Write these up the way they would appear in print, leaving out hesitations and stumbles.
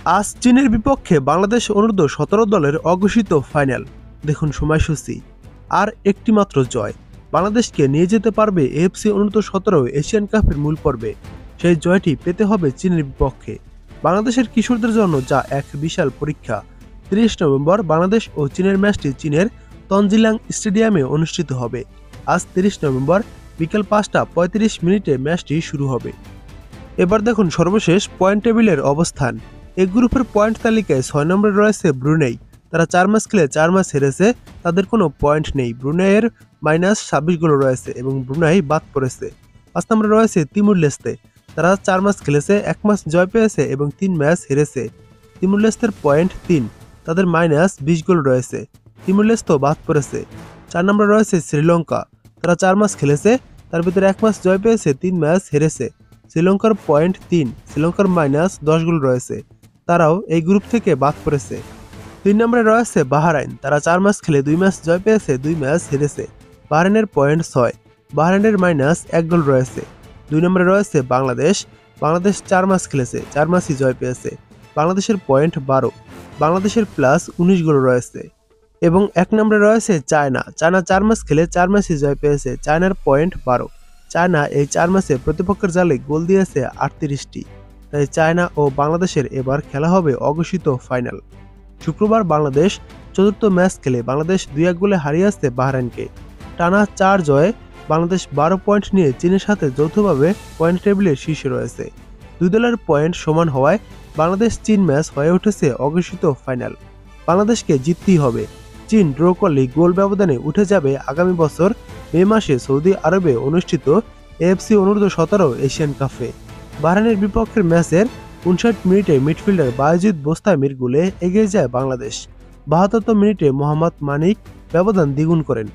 আজ চীনের বিপক্ষে বাংলাদেশ অনূর্ধ্ব-17 দলের অঘোষিত ফাইনাল। দেখুন সময়সূচি। আর একটি মাত্র জয় বাংলাদেশকে নিয়ে যেতে পারবে এএফসি অনূর্ধ্ব-17 এশিয়ান কাপের মূল পর্বে। সেই জয়টি পেতে হবে চীনের বিপক্ষে। বাংলাদেশের কিশোরদের জন্য যা এক বিশাল পরীক্ষা। ৩০ নভেম্বর বাংলাদেশ ও চীনের ম্যাচটি চীনের তঞ্জিলাং স্টেডিয়ামে অনুষ্ঠিত হবে। আজ ৩০ নভেম্বর বিকেল ৫টা ৩৫ ম্যাচটি শুরু হবে। এবার দেখুন সর্বশেষ পয়েন্ট টেবিলের অবস্থান। এই গ্রুপের পয়েন্ট তালিকায় ৬ নম্বরে রয়েছে ব্রুনেই। তারা ৪ ম্যাচ খেলে ৪ ম্যাচ হেরেছে, তাদের কোনো পয়েন্ট নেই। ব্রুনেইয়ের -২৬ গোল রয়েছে এবং ব্রুনাই বাদ পড়েছে। ৫ নম্বরে রয়েছে তিমুর লেস্তে। তারা ৪ ম্যাচ খেলেছে, ১ ম্যাচ জয় পেয়েছে এবং ৩ ম্যাচ হেরেছে। তিমুর লেস্তের পয়েন্ট ৩, তাদের -২০ গোল রয়েছে। তিমুর লেস্তো বাদ পড়েছে। ৪ নম্বরে রয়েছে শ্রীলঙ্কা। তারা ৪ ম্যাচ খেলেছে, তার ভিতরে ১ ম্যাচ জয় পেয়েছে, ৩ ম্যাচ হেরেছে। শ্রীলঙ্কার পয়েন্ট ৩, শ্রীলঙ্কার -১০ গোল রয়েছে, তারাও এই গ্রুপ থেকে বাদ পড়েছে। ৩ নম্বরে রয়েছে বাহরাইন। তারা ৪ ম্যাচ খেলে ২ ম্যাচ জয় পেয়েছে, ২ ম্যাচ হেরেছে। বাহরাইনের পয়েন্ট ৬, বাহরাইনের -১ গোল রয়েছে। ২ নম্বরে রয়েছে বাংলাদেশ। বাংলাদেশ ৪ ম্যাচ খেলেছে, ৪ ম্যাচই জয় পেয়েছে। বাংলাদেশের পয়েন্ট ১২, বাংলাদেশের +১৯ গোল রয়েছে। এবং ১ নম্বরে রয়েছে চায়না। চায়না ৪ ম্যাচ খেলে ৪ ম্যাচই জয় পেয়েছে, চায়নার পয়েন্ট ১২। চায়না এই ৪ ম্যাচে প্রতিপক্ষের জালে গোল দিয়েছে ৩৮টি। তাই চায়না ও বাংলাদেশের এবার খেলা হবে অঘোষিত ফাইনাল। শুক্রবার বাংলাদেশ চতুর্থ ম্যাচ খেলে বাংলাদেশ ২-১ গোলে হারিয়েছে বাহরাইনকে। টানা ৪ জয়ে বাংলাদেশ ১২ পয়েন্ট নিয়ে চীনের সাথে যৌথভাবে পয়েন্ট টেবিলের শীর্ষে রয়েছে। দুই দলের পয়েন্ট সমান হওয়ায় বাংলাদেশ চীন ম্যাচ হয়ে উঠেছে অঘোষিত ফাইনাল। বাংলাদেশকে জিততেই হবে। চীন ড্র করলেই গোল ব্যবধানে উঠে যাবে আগামী বছর মে মাসে সৌদি আরবে অনুষ্ঠিত এএফসি অনূর্ধ্ব-১৭ এশিয়ান কাপে। বাহরাইনের বিপক্ষের ম্যাচের ৫৯ মিনিটে মিডফিল্ডার বায়েজিদ বোস্তামির গোলে এগিয়ে যায় বাংলাদেশ। ৭২তম মিনিটে মোহাম্মদ মানিক ব্যবধান দ্বিগুণ করেন।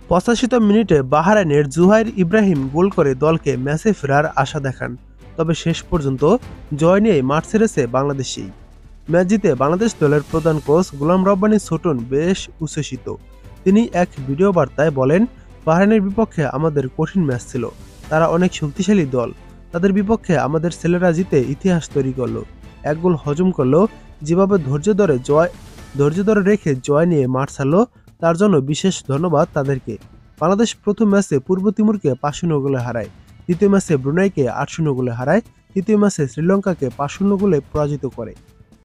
৮৫তম মিনিটে বাহরাইনের জুহাইর ইব্রাহিম গোল করে দলকে ম্যাচে ফেরার আশা দেখান। তবে শেষ পর্যন্ত জয় নিয়ে মাঠ ছেড়েছে বাংলাদেশই। ম্যাচ জিতে বাংলাদেশ দলের প্রধান কোচ গোলাম রব্বানী ছোটন বেশ উচ্ছ্বসিত। তিনি এক ভিডিও বার্তায় বলেন, বাহরাইনের বিপক্ষে আমাদের কঠিন ম্যাচ ছিল। তারা অনেক শক্তিশালী দল। তাদের বিপক্ষে আমাদের ছেলেরা জিতে ইতিহাস তৈরি করলো। ১ গোল হজম করলো। যেভাবে ধৈর্য ধরে রেখে জয় নিয়ে মাঠ ছাড়লো, তার জন্য বিশেষ ধন্যবাদ তাদেরকে। বাংলাদেশ প্রথম ম্যাচে পূর্ব তিমুরকে ৫-০ গোলে হারায়, দ্বিতীয় ম্যাচে ব্রুনাইকে ৮-০ গোলে হারায়, তৃতীয় ম্যাচে শ্রীলঙ্কাকে ৫-০ গোলে পরাজিত করে।